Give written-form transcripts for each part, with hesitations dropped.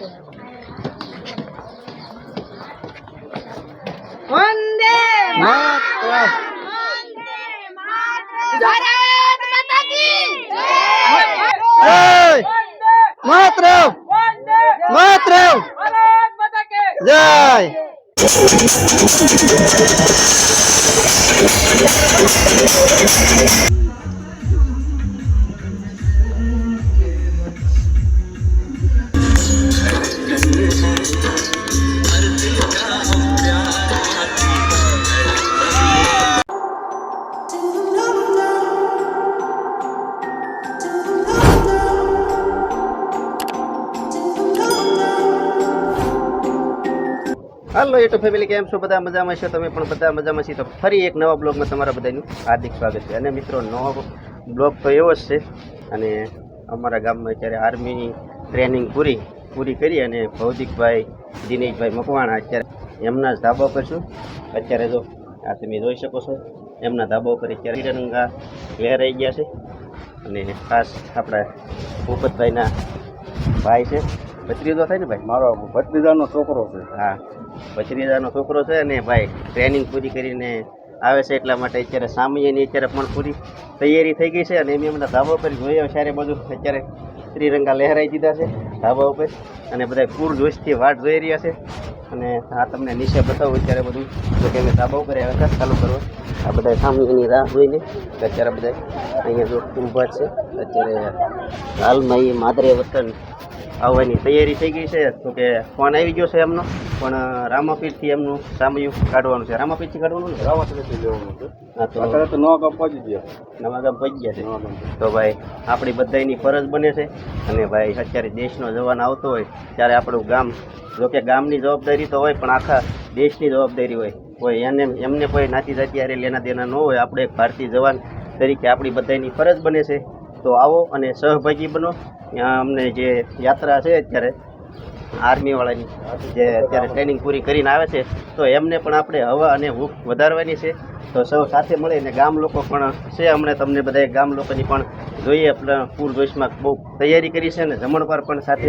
वंदे मातरम। भारत माता की जय मातरम। मातरम। भारत माता की जय। હાલો યુટ્યુબ ફેમિલી, કેમ છો? બધા મજામાં છો? તમે પણ બધા મજામાં છીએ. તો ફરી એક નવા બ્લોગમાં તમારા બધાનું હાર્દિક સ્વાગત છે. અને મિત્રો, નવો બ્લોગ તો એવો જ છે. અને અમારા ગામમાં અત્યારે આર્મીની ટ્રેનિંગ પૂરી કરી અને ભૌતિકભાઈ દિનેશભાઈ મકવાણા અત્યારે એમના જ ધાબા પર છું. અત્યારે જો આ તમે જોઈ શકો છો, એમના ધાબા ઉપર અત્યારે તિરંગા લહેરાઈ ગયા છે. અને ખાસ આપણા ભૂપતભાઈના ભાઈ છે, ભત્રીજો થાય ને ભાઈ, મારો ભત્રીજાનો છોકરો છે. હા, ભત્રીજાનો છોકરો છે. અને ભાઈ ટ્રેનિંગ પૂરી કરીને આવે છે, એટલા માટે અત્યારે સામયની અત્યારે પણ પૂરી તૈયારી થઈ ગઈ છે. અને એમ એમના ધાબા ઉપર જોઈએ ત્યારે બધું અત્યારે ત્રિરંગા લહેરાઈ દીધા છે ધાબા ઉપર. અને બધા પૂરજોશથી વાટ જોઈ રહ્યા છે. અને આ તમને નીચે બતાવું અત્યારે બધું, જો કે અમે ધાબા ઉપર આવ્યા હતા ચાલુ કરવા. આ બધા સામયની રાહ જોઈને અત્યારે બધા અહીંયા જો ઊભા છે. અત્યારે હાલમાં એ માદરે વતન આવવાની તૈયારી થઈ ગઈ છે. તો કે ફોન આવી ગયો છે એમનો, પણ રામાપીરથી એમનું સામયું કાઢવાનું છે. રામાપીરથી કાઢવાનું ને રામાપીરથી લેવાનું છે. હા, તો અત્યારે તો નવા ગામ પહોંચી ગયા. નવા ગામ પહોંચી ગયા છે. નવા ગામ. તો ભાઈ આપણી બધાની ફરજ બને છે. અને ભાઈ અત્યારે દેશનો જવાન આવતો હોય ત્યારે આપણું ગામ, જોકે ગામની જવાબદારી તો હોય, પણ આખા દેશની જવાબદારી હોય એમને કોઈ નાતી જાતિ યારે લેના દેના ન હોય. આપણે એક ભારતીય જવાન તરીકે આપણી બધાની ફરજ બને છે. તો આવો અને સહભાગી બનો. અમને જે યાત્રા છે અત્યારે આર્મીવાળાની, જે અત્યારે ટ્રેનિંગ પૂરી કરીને આવે છે, તો એમને પણ આપણે હવા અને ભૂખ વધારવાની છે. તો સૌ સાથે મળીને ગામ લોકો પણ છે, હમણાં તમને બધા ગામ લોકોની પણ જોઈએ આપણે પૂરજોશમાં બહુ તૈયારી કરી છે. અને જમણવાર પણ સાથે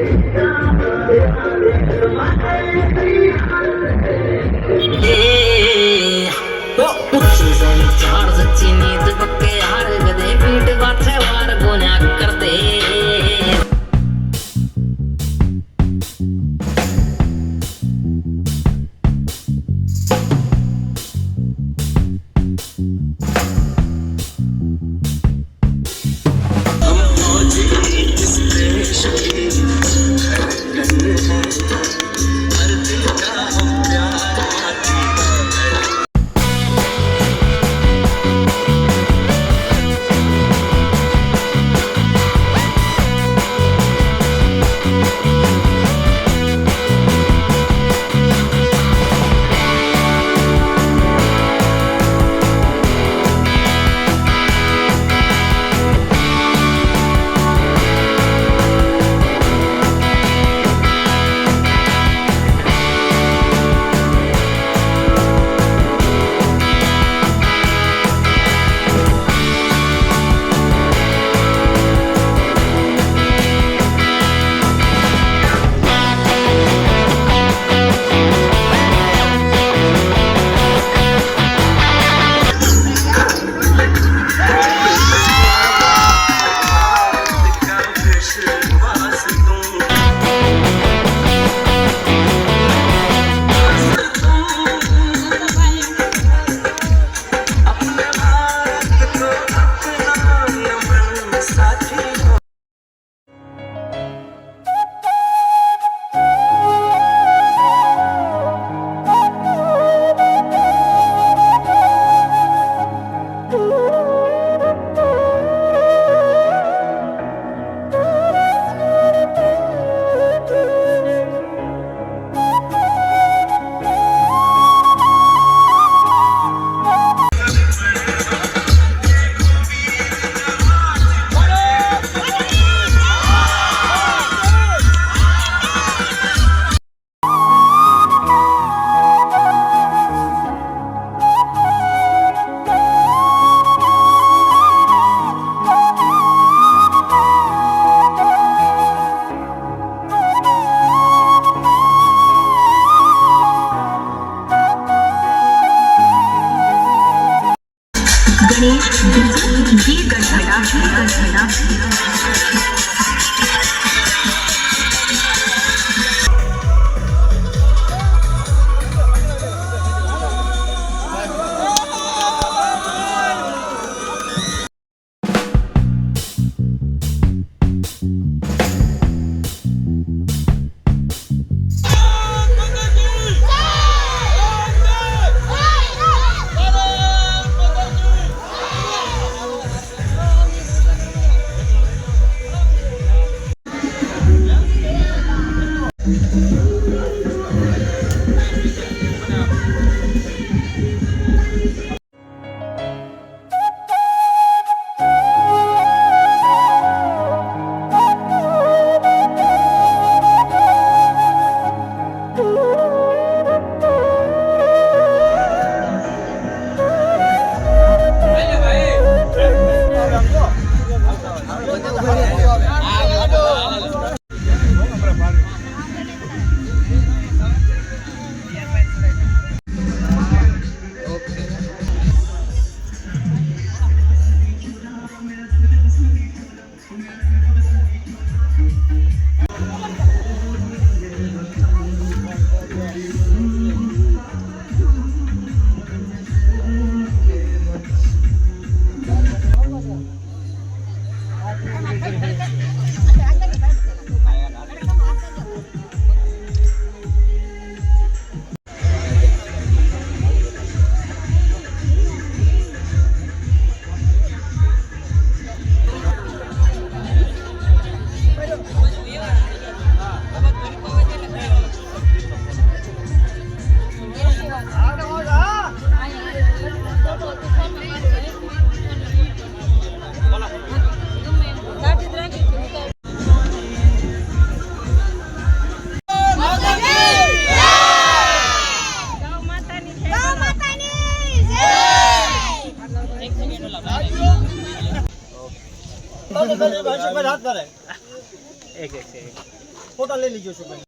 ફોટા લઈ લીજો છો ભાઈ.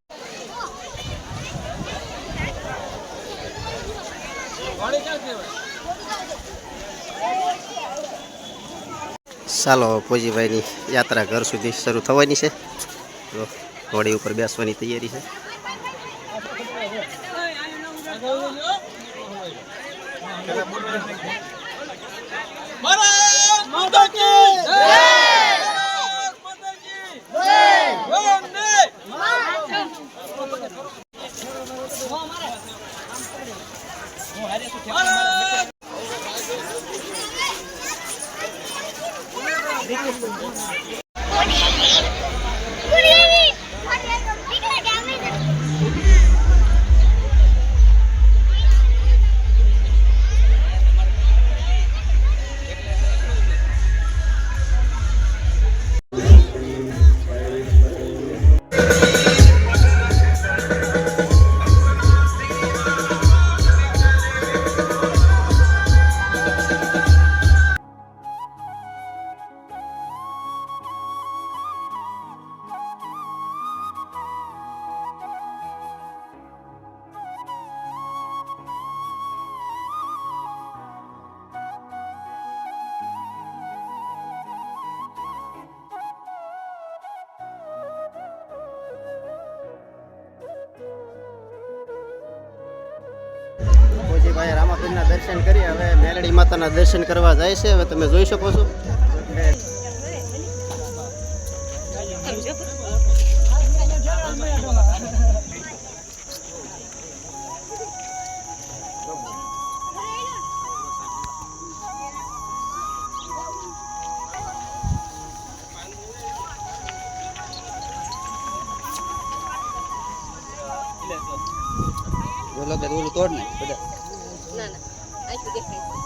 ચાલો પોજીભાઈની યાત્રા ઘર સુધી શરૂ થવાની છે. તો ઘોડી ઉપર બેસવાની તૈયારી છે. પોજીભાઈ રામાપીરના દર્શન કરી હવે મેલડી માતાના દર્શન કરવા જાય છે. હવે તમે જોઈ શકો છો. તોડ ને બધા ના ના આટલું દેખાય છે.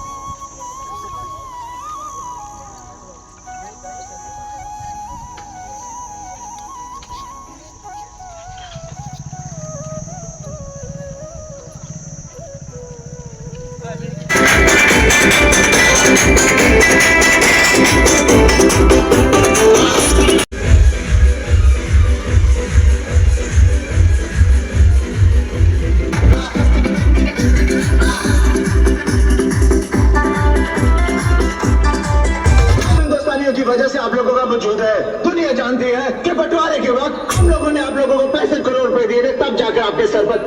की वजह से आप लोगों का वजूद है. दुनिया जानती है कि बंटवारे के वक्त हम लोगों ने आप लोगों को 65 करोड़ रुपए दिए थे, तब जाकर आपके सर पर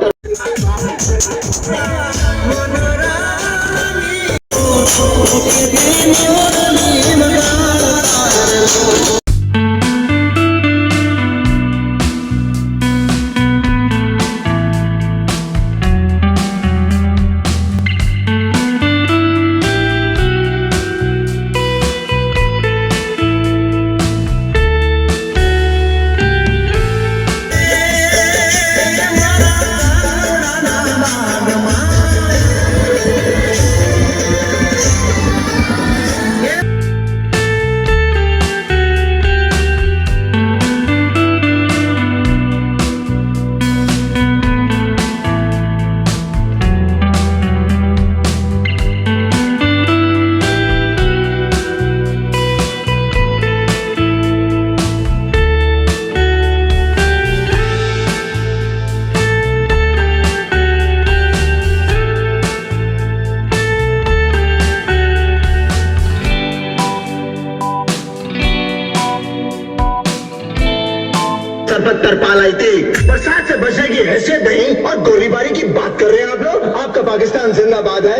जाती बरसात से बचने की हैसियत नहीं और गोलीबारी की बात कर रहे हैं आप लोग। आपका पाकिस्तान जिंदाबाद है।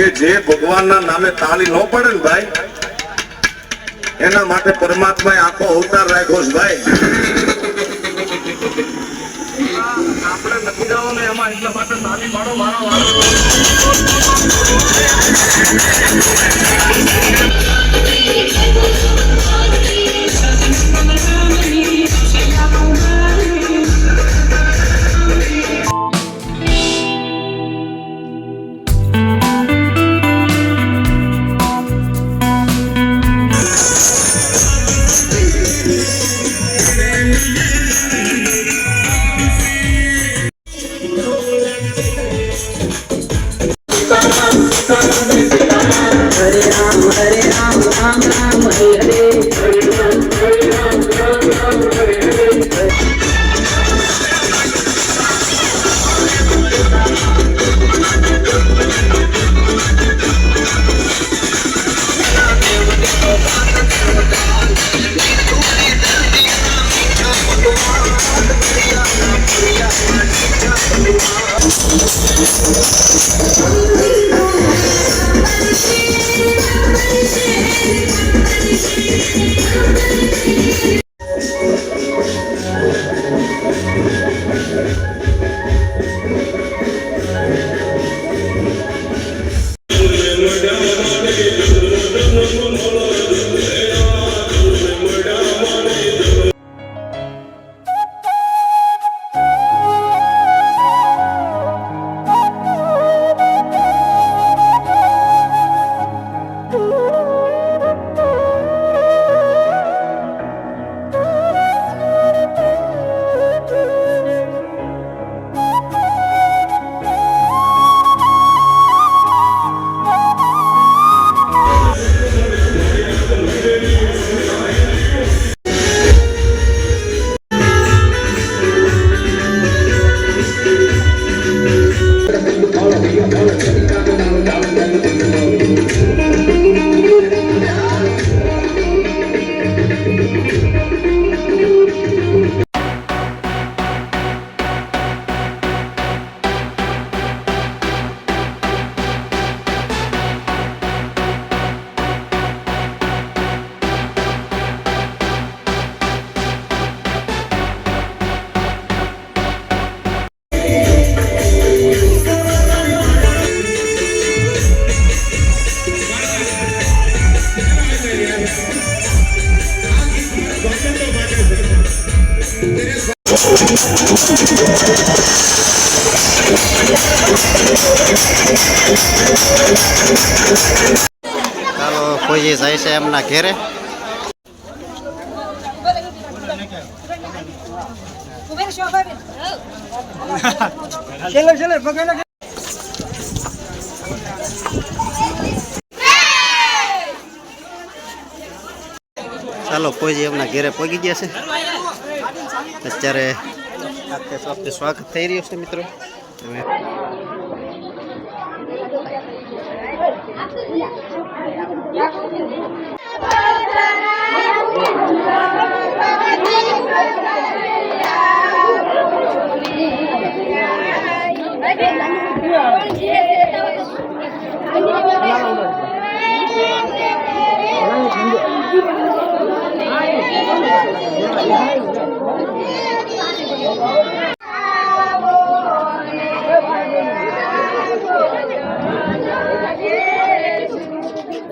કે જે ભગવાનના નામે તાળી ન પડે ને ભાઈ, એના માટે પરમાત્માએ આખો અવતાર રાખ્યો છે ભાઈ. આપણે નથી જવાનું એમાં, એટલા માટે તાળી પાડો મારો ચાલો કોઈ જાય છે એમના ઘેરે. ચાલો કોઈ એમના ઘેરે પહોંચી ગયા છે. અત્યારે સ્વાગત થઈ રહ્યું છે મિત્રો.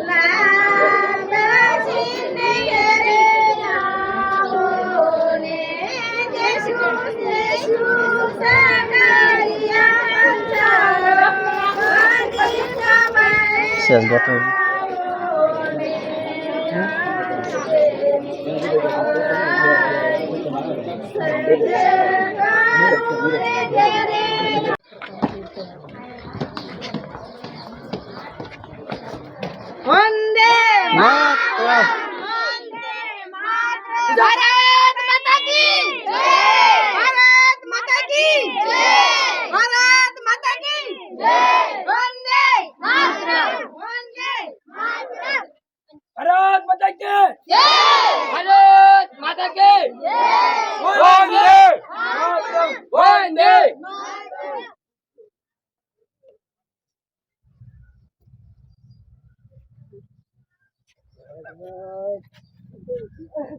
La સેજ ગોઠવ. વંદે માતરમ. ભારત માતા કી જય ભારત માતા કી જય ભારત માતા કી જય વંદે માતરમ વંદે માતરમ ભારત માતા કી જય ભારત માતા કી જય વંદે માતરમ વંદે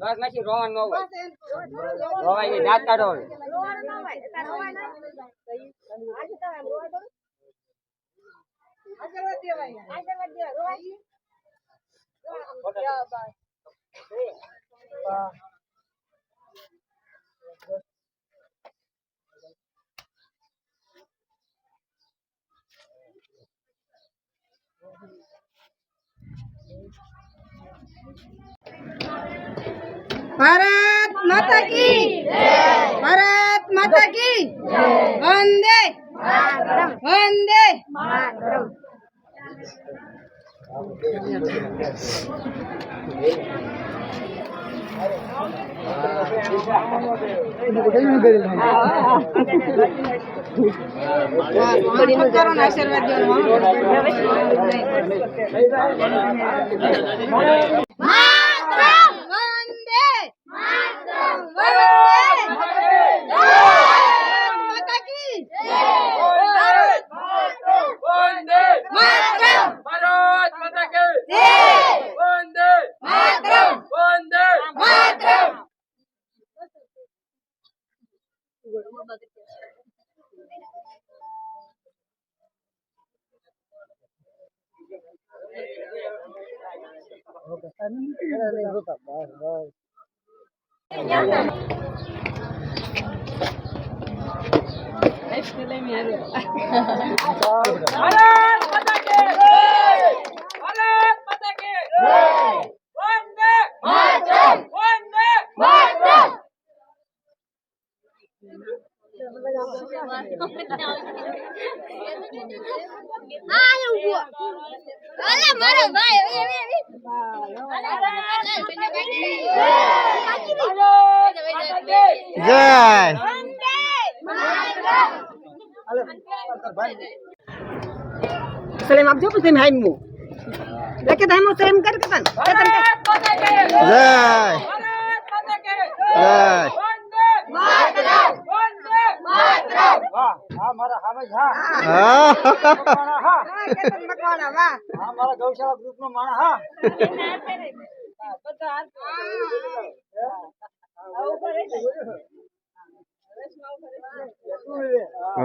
બસ નથી રોવાનું ન હોય રોવાય નહીં દાંત કાઢો હવે भारत माता की जय भारत माता की जय वंदे मातरम वंदे मातरम आशीर्वाद मातरम वंदे मातरम वंदे माता की जय भारत વંદે मातरम ભારત માતા કી जय વંદે मातरम વંદે मातरम ભારત માતા કી જય ભારત માતા કી જય વંદે मातरम વંદે मातरम અરે મારો ભાઈ જય. સલેમ આપજો પછી હાઈમ મુ લેકે ધાઈમ સલેમ કર કતન ભારત માતા કી જય. ભારત માતા કી જય. વંદે માતરમ વંદે માતરમ વાહ હા મારા હામે હા હા. હા કેતન મકવાણા વાહ હા મારા ગૌશાળા ગ્રુપ નો માણસ હા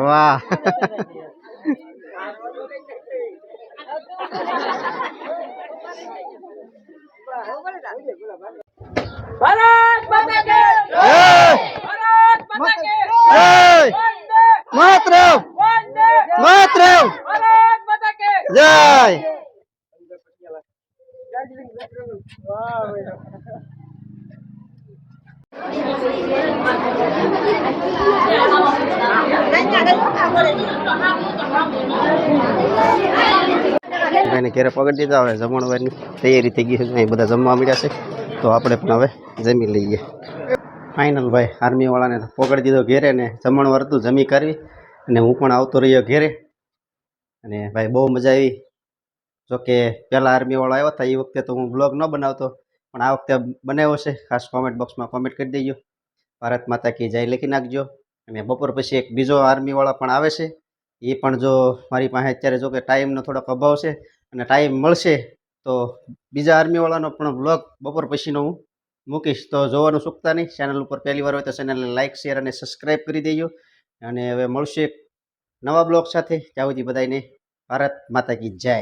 વાહ. ભારત માતા કી જય. ભારત માતા કી જય. વંદે માતરમ વંદે માતરમ ભારત માતા કી જય. ભાઈને ઘેરે પકડી દીધા. હવે જમણવારની તૈયારી થઈ ગઈ છે. અહીં બધા જમવા મળ્યા છે તો આપણે પણ હવે જમી લઈએ. ફાઇનલ ભાઈ આર્મીવાળાને પકડી દીધો ઘેરે ને જમણવાર હતું જમી કરવી અને હું પણ આવતો રહ્યો ઘેરે. અને ભાઈ બહુ મજા આવી. જોકે પહેલાં આર્મીવાળા આવ્યા હતા એ વખતે તો હું બ્લોગ ન બનાવતો, પણ આ વખતે બનાવ્યો છે. ખાસ કોમેન્ટ બોક્સમાં કોમેન્ટ કરી દેજો, ભારત માતા કી જય લખી નાખજો. અને બપોર પછી એક બીજો આર્મીવાળા પણ આવે છે. એ પણ જો મારી પાસે અત્યારે જો કે ટાઈમનો થોડોક અભાવ છે અને ટાઈમ મળશે તો બીજા આર્મીવાળાનો પણ બ્લોગ બપોર પછીનો હું મૂકીશ. તો જોવાનું ચૂકતા નહીં. ચેનલ ઉપર પહેલી વાર હોય તો ચેનલને લાઇક શેર અને સબસ્ક્રાઈબ કરી દેજો. અને હવે મળશે નવા બ્લોગ સાથે. ત્યાં સુધી બધાને ભારત માતા કી જય.